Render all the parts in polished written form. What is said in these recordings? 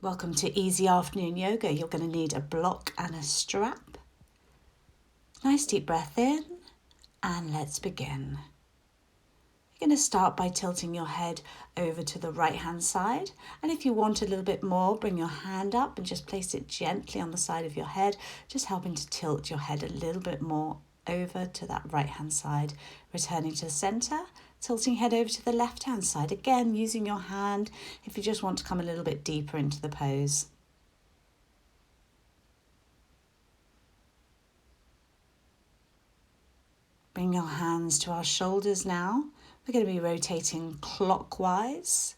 Welcome to Easy Afternoon Yoga. You're going to need a block and a strap. Nice deep breath in, and let's begin. You're going to start by tilting your head over to the right hand side, and if you want a little bit more, bring your hand up and just place it gently on the side of your head, just helping to tilt your head a little bit more over to that right hand side. Returning to the center, tilting head over to the left hand side, again using your hand if you just want to come a little bit deeper into the pose. Bring your hands to our shoulders now. We're going to be rotating clockwise.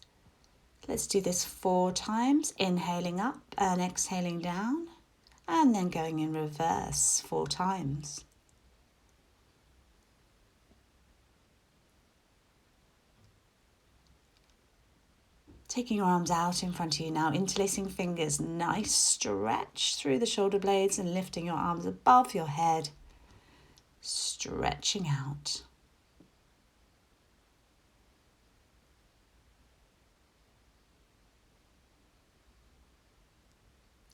Let's do this 4 times, inhaling up and exhaling down, and then going in reverse 4 times. Taking your arms out in front of you now, interlacing fingers, nice stretch through the shoulder blades and lifting your arms above your head, stretching out.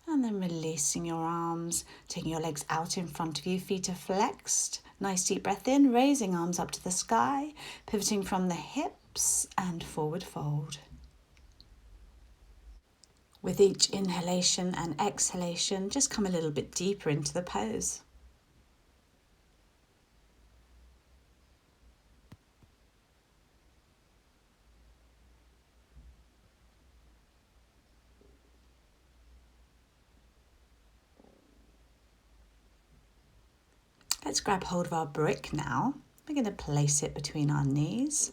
And then releasing your arms, taking your legs out in front of you, feet are flexed. Nice deep breath in, raising arms up to the sky, pivoting from the hips and forward fold. With each inhalation and exhalation, just come a little bit deeper into the pose. Let's grab hold of our brick now. We're going to place it between our knees.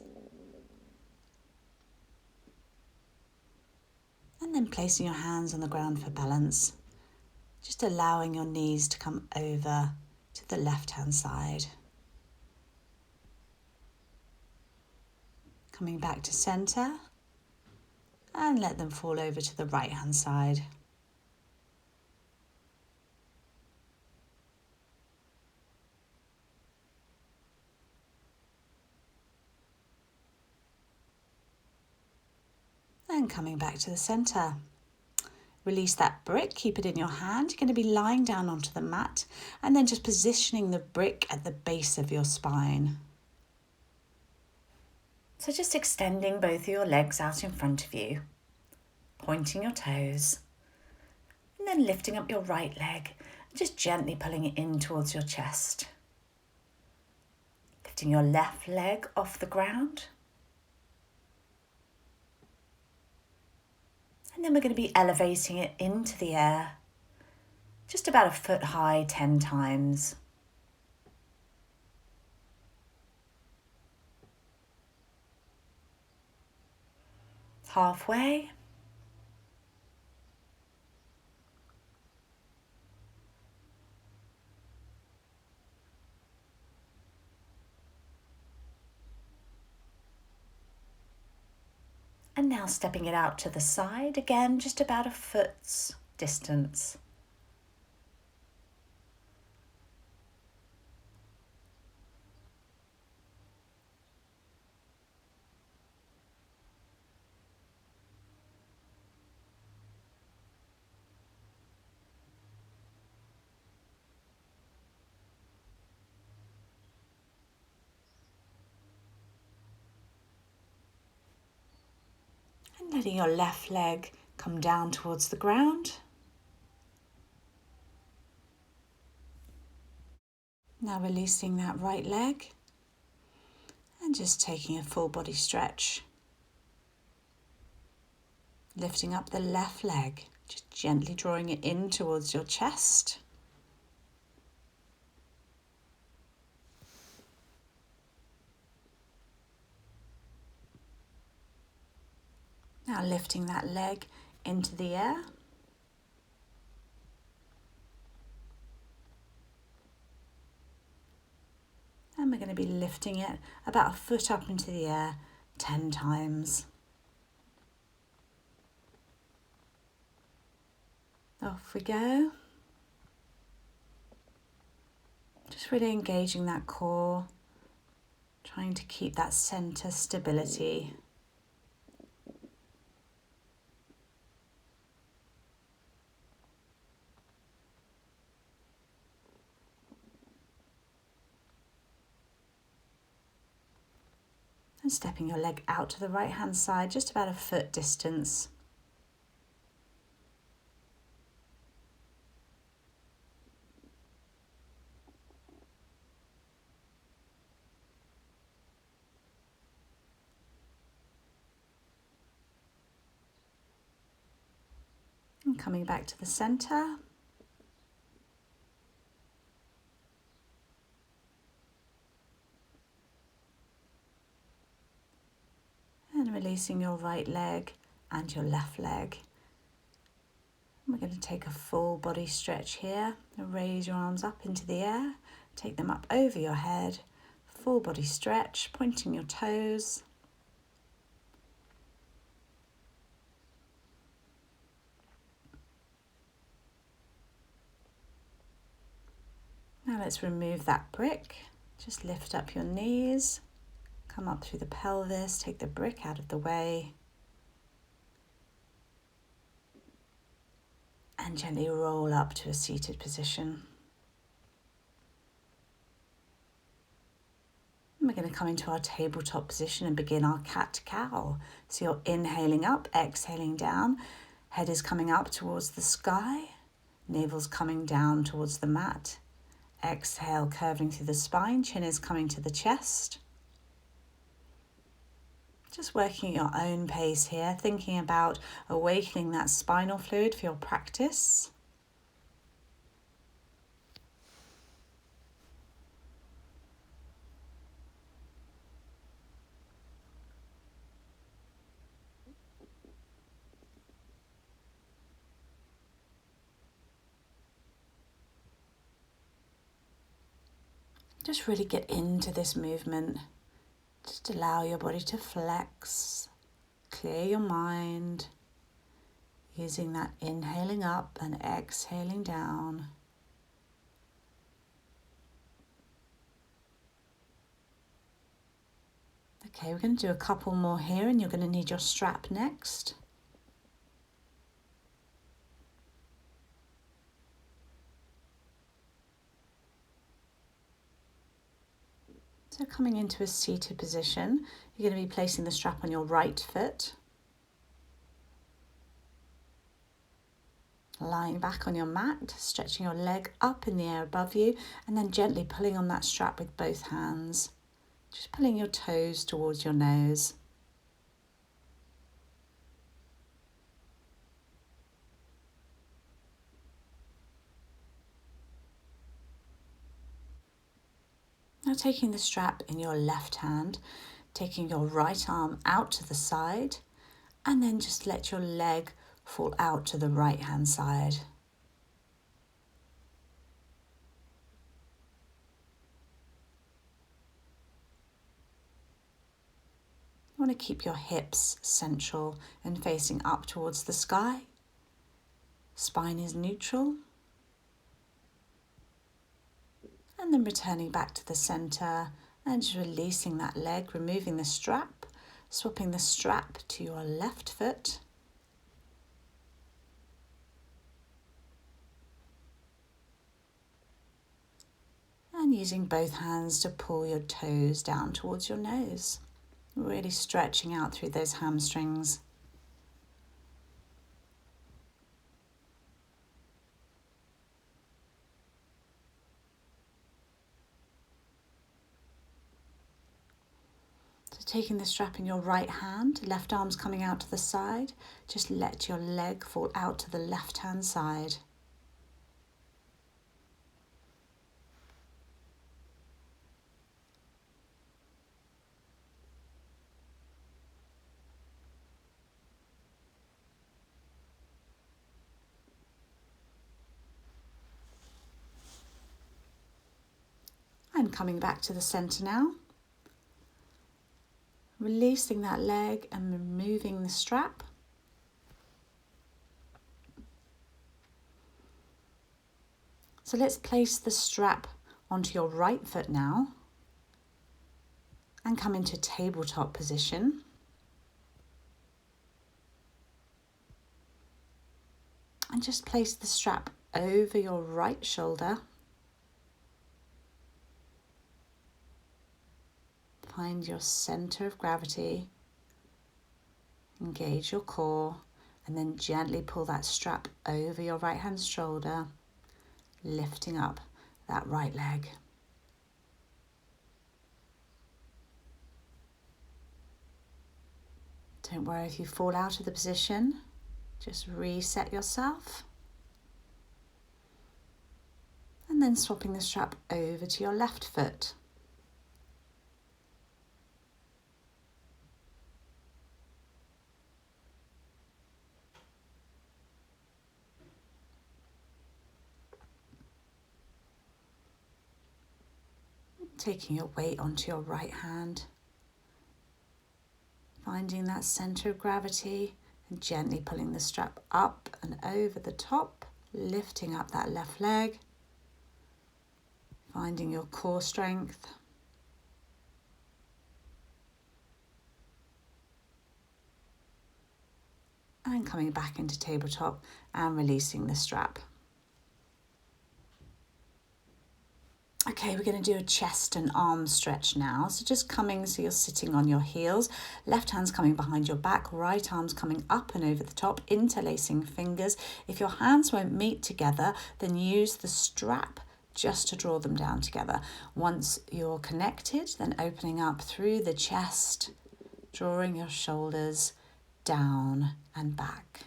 And then placing your hands on the ground for balance. Just allowing your knees to come over to the left-hand side. Coming back to center. And let them fall over to the right-hand side. And coming back to the center. Release that brick, keep it in your hand. You're going to be lying down onto the mat and then just positioning the brick at the base of your spine. So just extending both of your legs out in front of you, pointing your toes, and then lifting up your right leg, just gently pulling it in towards your chest. Lifting your left leg off the ground. And then we're going to be elevating it into the air, just about 1 foot high 10 times. Halfway. And now stepping it out to the side, again, just about 1 foot's distance. And letting your left leg come down towards the ground. Now releasing that right leg and just taking a full body stretch. Lifting up the left leg, just gently drawing it in towards your chest. Now lifting that leg into the air. And we're going to be lifting it about 1 foot up into the air 10 times. Off we go. Just really engaging that core, trying to keep that center stability. And stepping your leg out to the right hand side, just about a foot distance. And coming back to the center. And releasing your right leg and your left leg. We're going to take a full body stretch here. Raise your arms up into the air. Take them up over your head. Full body stretch, pointing your toes. Now let's remove that brick. Just lift up your knees. Come up through the pelvis. Take the brick out of the way. And gently roll up to a seated position. And we're going to come into our tabletop position and begin our cat-cow. So you're inhaling up, exhaling down. Head is coming up towards the sky. Navel's coming down towards the mat. Exhale, curving through the spine. Chin is coming to the chest. Just working at your own pace here, thinking about awakening that spinal fluid for your practice. Just really get into this movement. Just allow your body to flex, clear your mind, using that inhaling up and exhaling down. Okay, we're going to do a couple more here and you're going to need your strap next. So coming into a seated position, you're going to be placing the strap on your right foot. Lying back on your mat, stretching your leg up in the air above you, and then gently pulling on that strap with both hands. Just pulling your toes towards your nose. Now taking the strap in your left hand, taking your right arm out to the side, and then just let your leg fall out to the right hand side. You want to keep your hips central and facing up towards the sky. Spine is neutral. And then returning back to the center and just releasing that leg, removing the strap, swapping the strap to your left foot. And using both hands to pull your toes down towards your nose. Really stretching out through those hamstrings. So taking the strap in your right hand, left arm's coming out to the side. Just let your leg fall out to the left hand side. And coming back to the center now. Releasing that leg and removing the strap. So let's place the strap onto your right foot now and come into tabletop position. And just place the strap over your right shoulder. behind your center of gravity. Engage your core and then gently pull that strap over your right hand shoulder, lifting up that right leg. Don't worry if you fall out of the position, just reset yourself. And then swapping the strap over to your left foot. Taking your weight onto your right hand. Finding that center of gravity and gently pulling the strap up and over the top, lifting up that left leg. Finding your core strength. And coming back into tabletop and releasing the strap. Okay, we're going to do a chest and arm stretch now. So just coming, so you're sitting on your heels, left hand's coming behind your back, right arm's coming up and over the top, interlacing fingers. If your hands won't meet together, then use the strap just to draw them down together. Once you're connected, then opening up through the chest, drawing your shoulders down and back.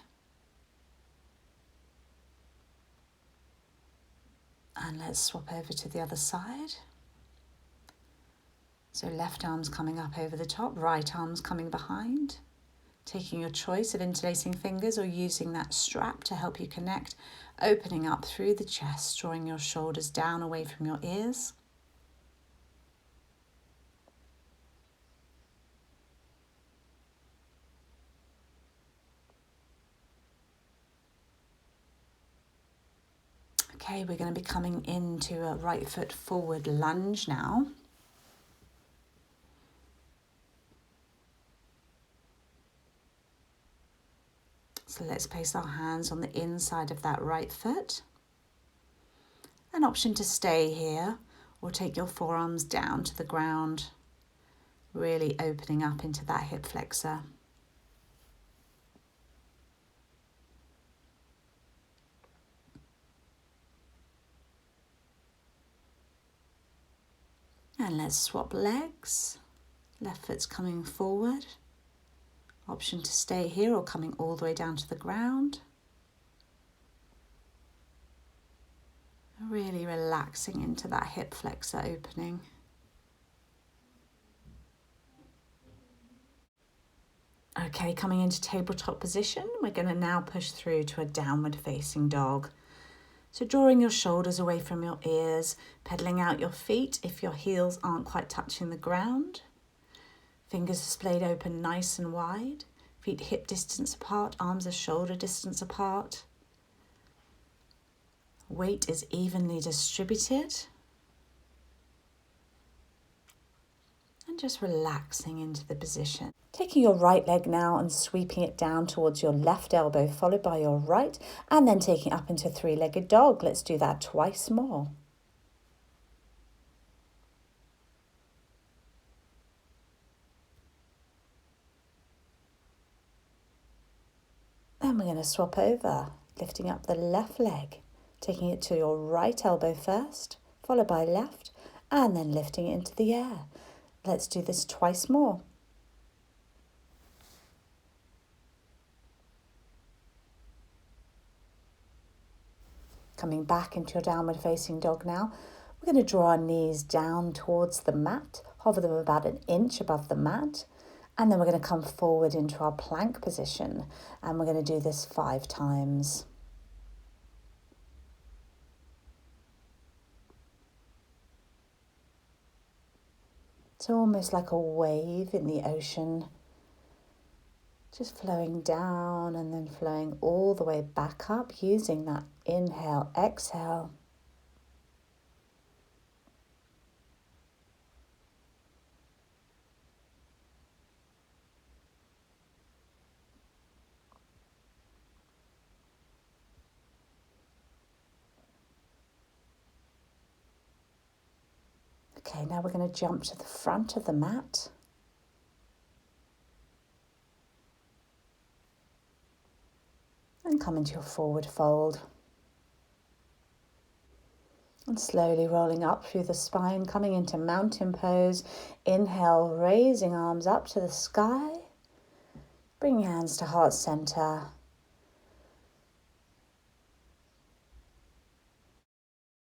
And let's swap over to the other side. So left arm's coming up over the top, right arm's coming behind. Taking your choice of interlacing fingers or using that strap to help you connect. Opening up through the chest, drawing your shoulders down away from your ears. Okay, we're going to be coming into a right foot forward lunge now. So let's place our hands on the inside of that right foot. An option to stay here or take your forearms down to the ground, really opening up into that hip flexor. And let's swap legs. Left foot's coming forward. Option to stay here or coming all the way down to the ground. Really relaxing into that hip flexor opening. Okay, coming into tabletop position, we're going to now push through to a downward facing dog. So drawing your shoulders away from your ears, pedaling out your feet if your heels aren't quite touching the ground. Fingers displayed open nice and wide. Feet hip distance apart, arms are shoulder distance apart. Weight is evenly distributed. And just relaxing into the position. Taking your right leg now and sweeping it down towards your left elbow, followed by your right, and then taking it up into three-legged dog. Let's do that twice more. Then we're going to swap over, lifting up the left leg, taking it to your right elbow first, followed by left, and then lifting it into the air. Let's do this twice more. Coming back into your downward facing dog now, we're going to draw our knees down towards the mat, hover them about an inch above the mat, and then we're going to come forward into our plank position, and we're going to do this 5 times. So almost like a wave in the ocean, just flowing down and then flowing all the way back up, using that inhale, exhale. Okay, Okay, now we're going to jump to the front of the mat. And come into your forward fold. And slowly rolling up through the spine, coming into mountain pose. Inhale, raising arms up to the sky. Bring your hands to heart center.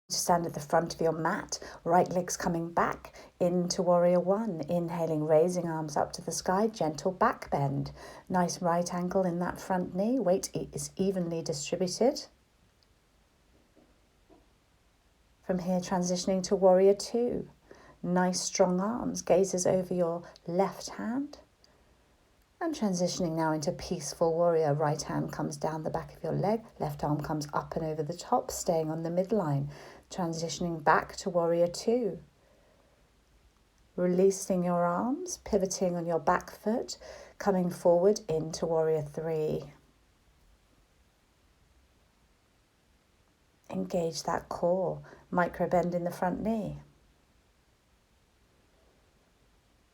Stand at the front of your mat, right leg's coming back into warrior one. Inhaling, raising arms up to the sky, gentle back bend. Nice right angle in that front knee, weight is evenly distributed. From here, transitioning to warrior two. Nice strong arms, gazes over your left hand. And transitioning now into peaceful warrior. Right hand comes down the back of your leg, left arm comes up and over the top, staying on the midline. Transitioning back to warrior two. Releasing your arms, pivoting on your back foot, coming forward into warrior three. Engage that core, micro bend in the front knee.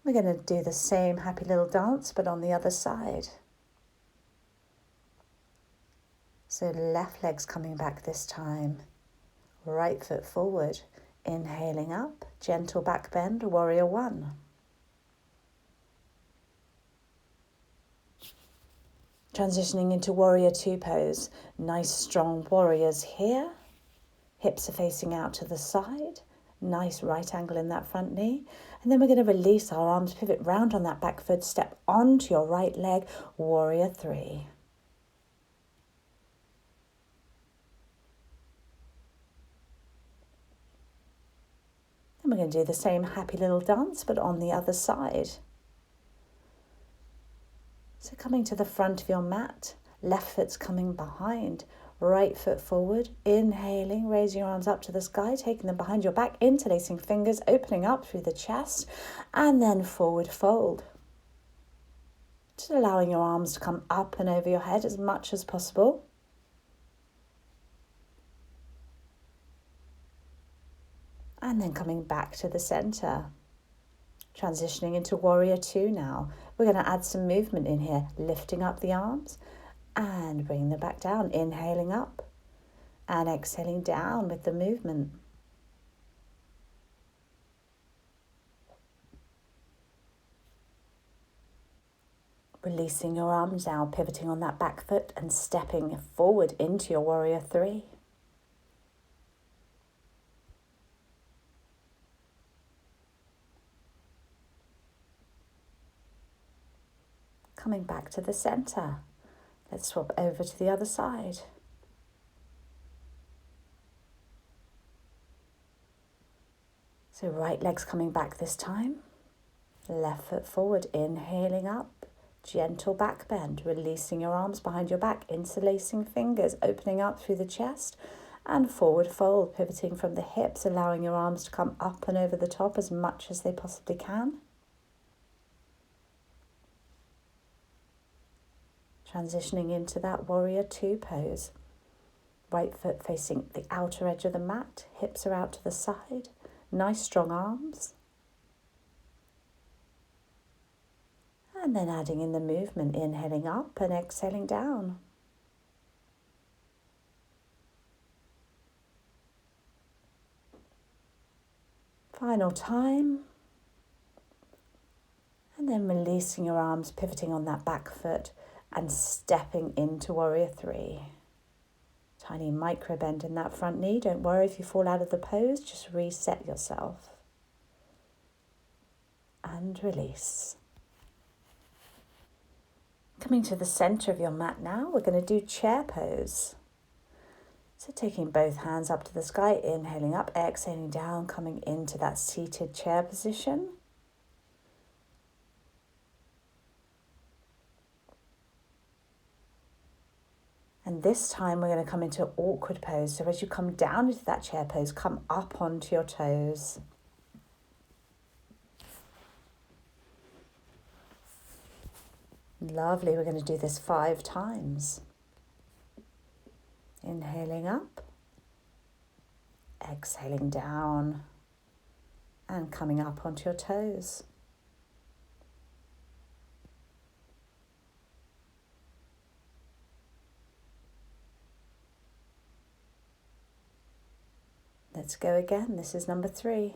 We're going to do the same happy little dance, but on the other side. So left leg's coming back this time. Right foot forward. Inhaling up, gentle back bend, warrior one. Transitioning into warrior two pose. Nice strong warriors here. Hips are facing out to the side. Nice right angle in that front knee. And then we're going to release our arms, pivot round on that back foot, step onto your right leg, warrior three. And we're going to do the same happy little dance, but on the other side. So coming to the front of your mat, left foot's coming behind, right foot forward, inhaling, raising your arms up to the sky, taking them behind your back, interlacing fingers, opening up through the chest, and then forward fold. Just allowing your arms to come up and over your head as much as possible. And then coming back to the center. Transitioning into warrior two now. We're going to add some movement in here, lifting up the arms and bringing them back down, inhaling up and exhaling down with the movement. Releasing your arms now, pivoting on that back foot and stepping forward into your warrior three. Coming back to the center. Let's swap over to the other side. So right leg's coming back this time. Left foot forward, inhaling up. Gentle back bend, releasing your arms behind your back, interlacing fingers, opening up through the chest, and forward fold, pivoting from the hips, allowing your arms to come up and over the top as much as they possibly can. Transitioning into that warrior two pose. Right foot facing the outer edge of the mat, hips are out to the side, nice strong arms. And then adding in the movement, inhaling up and exhaling down. Final time. And then releasing your arms, pivoting on that back foot and stepping into warrior three. Tiny micro bend in that front knee. Don't worry if you fall out of the pose, just reset yourself. And release. Coming to the center of your mat now, we're going to do chair pose. So taking both hands up to the sky, inhaling up, exhaling down, coming into that seated chair position. And this time we're going to come into awkward pose. So as you come down into that chair pose, come up onto your toes. Lovely, we're going to do this 5 times. Inhaling up, exhaling down, and coming up onto your toes. Let's go again. This is number 3.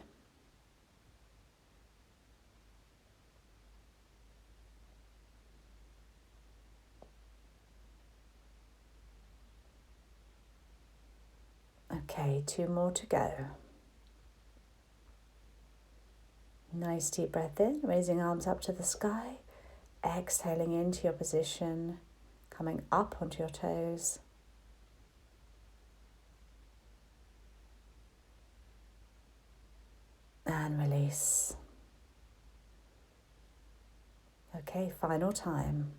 Okay, 2 more to go. Nice deep breath in, raising arms up to the sky, exhaling into your position, coming up onto your toes. And release. Okay, final time.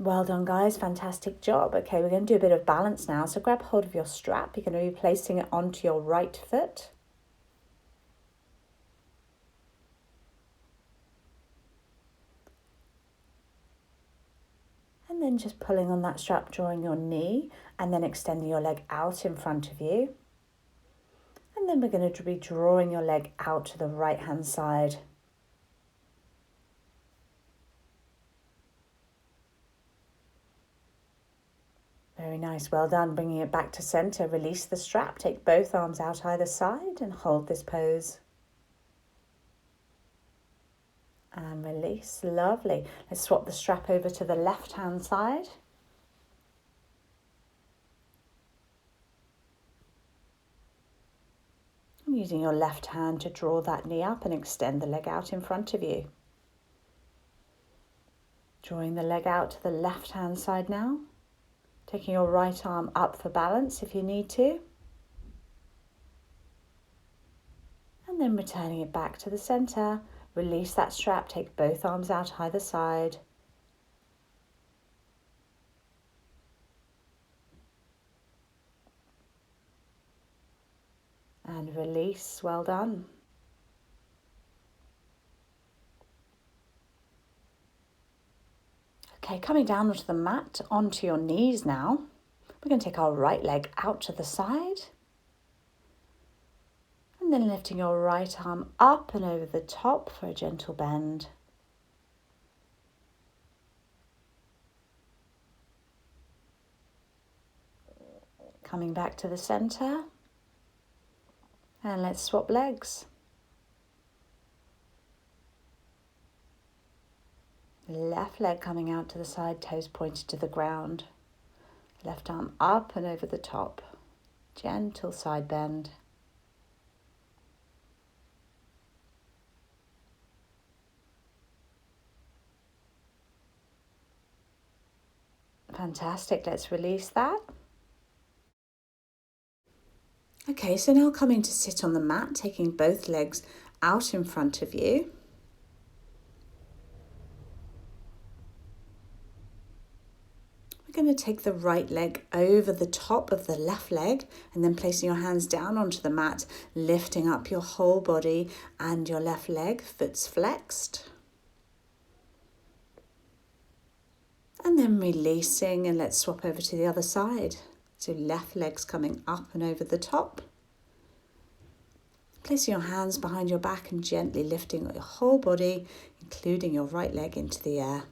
Well done, guys. Fantastic job. Okay, we're going to do a bit of balance now. So grab hold of your strap. You're going to be placing it onto your right foot. And then just pulling on that strap, drawing your knee, and then extending your leg out in front of you. And then we're going to be drawing your leg out to the right-hand side. Very nice, well done. Bringing it back to center, release the strap, take both arms out either side and hold this pose. And release, lovely. Let's swap the strap over to the left-hand side. I'm using your left hand to draw that knee up and extend the leg out in front of you. Drawing the leg out to the left-hand side now. Taking your right arm up for balance if you need to. And then returning it back to the center. Release that strap, take both arms out either side. And release, well done. Okay, coming down onto the mat, onto your knees now. We're going to take our right leg out to the side. And then lifting your right arm up and over the top for a gentle bend. Coming back to the center. And let's swap legs. Left leg coming out to the side, toes pointed to the ground. Left arm up and over the top. Gentle side bend. Fantastic, let's release that. Okay, so now coming to sit on the mat, taking both legs out in front of you. We're going to take the right leg over the top of the left leg and then placing your hands down onto the mat, lifting up your whole body and your left leg, foot's flexed. And then releasing, and let's swap over to the other side. So left leg's coming up and over the top. Placing your hands behind your back and gently lifting your whole body, including your right leg, into the air.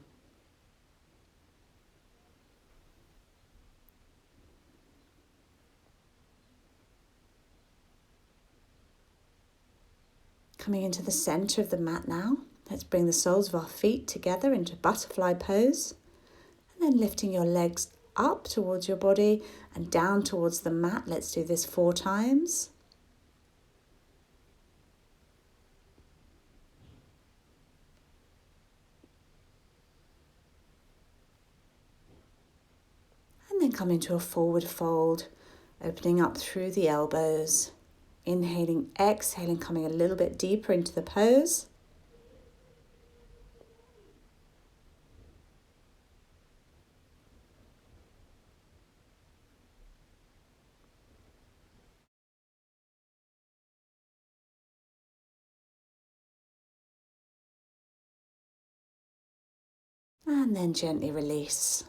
Coming into the center of the mat now. Let's bring the soles of our feet together into butterfly pose. And then lifting your legs up towards your body and down towards the mat. Let's do this 4 times. And then come into a forward fold, opening up through the elbows. Inhaling, exhaling, coming a little bit deeper into the pose. And then gently release.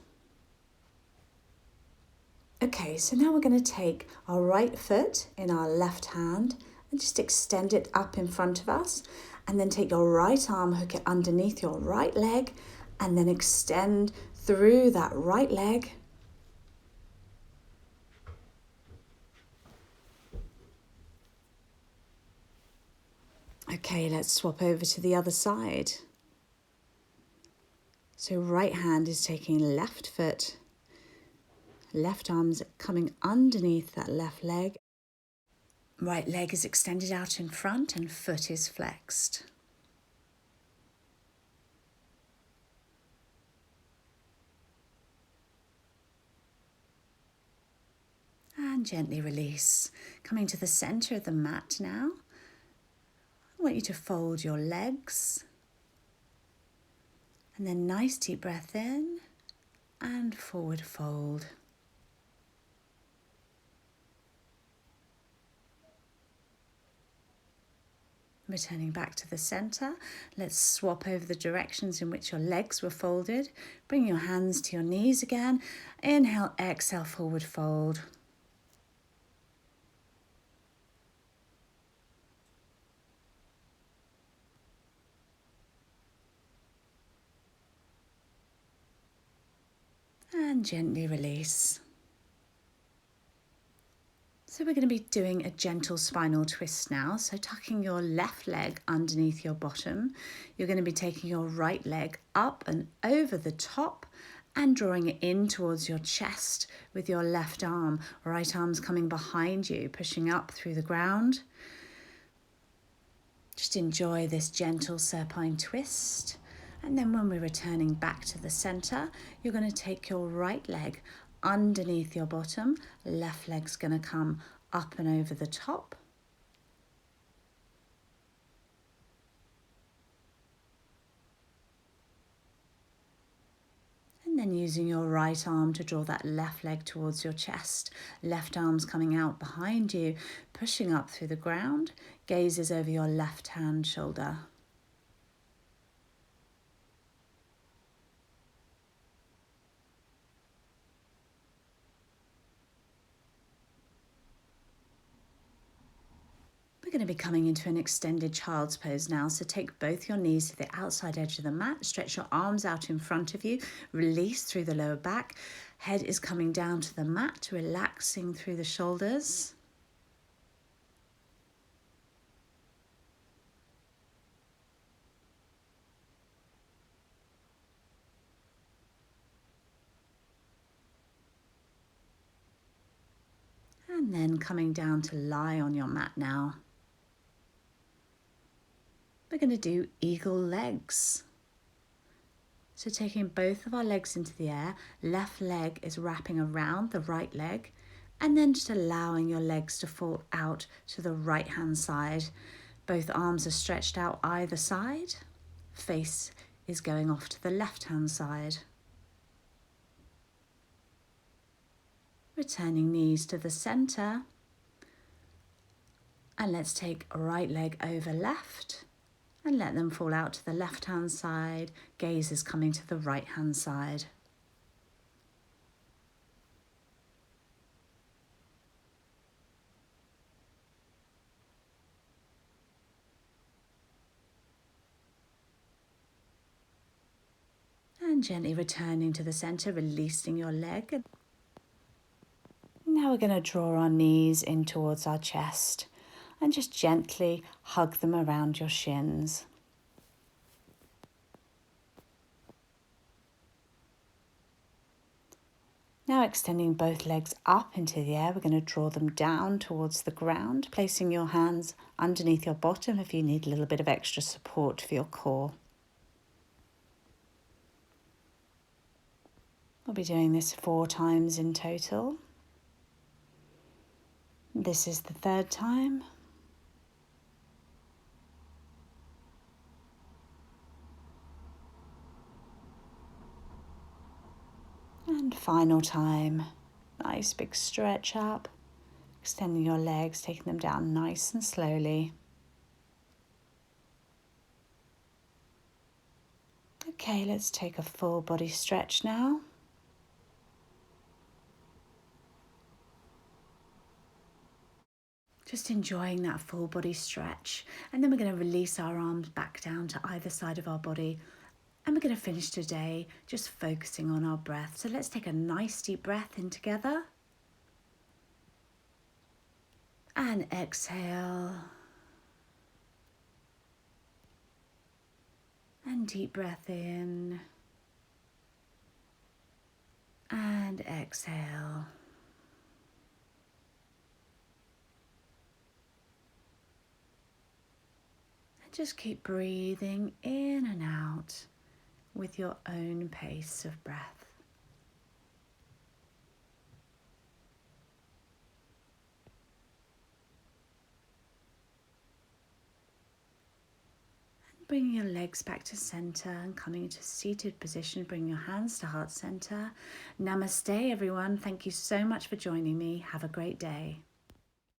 Okay, so now we're going to take our right foot in our left hand and just extend it up in front of us. And then take your right arm, hook it underneath your right leg, and then extend through that right leg. Okay, let's swap over to the other side. So right hand is taking left foot, left arm's coming underneath that left leg. Right leg is extended out in front and foot is flexed. And gently release. Coming to the center of the mat now. I want you to fold your legs. And then nice deep breath in and forward fold. Returning back to the center, let's swap over the directions in which your legs were folded. Bring your hands to your knees again. Inhale, exhale, forward fold. And gently release. So we're going to be doing a gentle spinal twist now. So tucking your left leg underneath your bottom, you're going to be taking your right leg up and over the top and drawing it in towards your chest with your left arm. Right arm's coming behind you, pushing up through the ground. Just enjoy this gentle supine twist. And then when we're returning back to the center, you're going to take your right leg underneath your bottom. Left leg's going to come up and over the top. And then using your right arm to draw that left leg towards your chest. Left arm's coming out behind you, pushing up through the ground. Gaze is over your left hand shoulder. We're going to be coming into an extended child's pose now. So take both your knees to the outside edge of the mat. Stretch your arms out in front of you. Release through the lower back. Head is coming down to the mat, relaxing through the shoulders. And then coming down to lie on your mat now. We're going to do eagle legs. So taking both of our legs into the air, left leg is wrapping around the right leg, and then just allowing your legs to fall out to the right hand side. Both arms are stretched out either side. Face is going off to the left hand side. Returning knees to the center. And let's take right leg over left and let them fall out to the left hand side. Gaze is coming to the right hand side. And gently returning to the center, releasing your leg. Now we're going to draw our knees in towards our chest and just gently hug them around your shins. Now extending both legs up into the air, we're going to draw them down towards the ground, placing your hands underneath your bottom if you need a little bit of extra support for your core. We'll be doing this 4 times in total. This is the 3rd time. And final time. Nice big stretch up, extending your legs, taking them down nice and slowly. Okay, let's take a full body stretch now. Just enjoying that full body stretch. And then we're going to release our arms back down to either side of our body. And we're going to finish today just focusing on our breath. So let's take a nice deep breath in together. And exhale. And deep breath in. And exhale. And just keep breathing in and out with your own pace of breath. Bringing your legs back to center and coming into seated position. Bring your hands to heart center. Namaste, everyone. Thank you so much for joining me. Have a great day.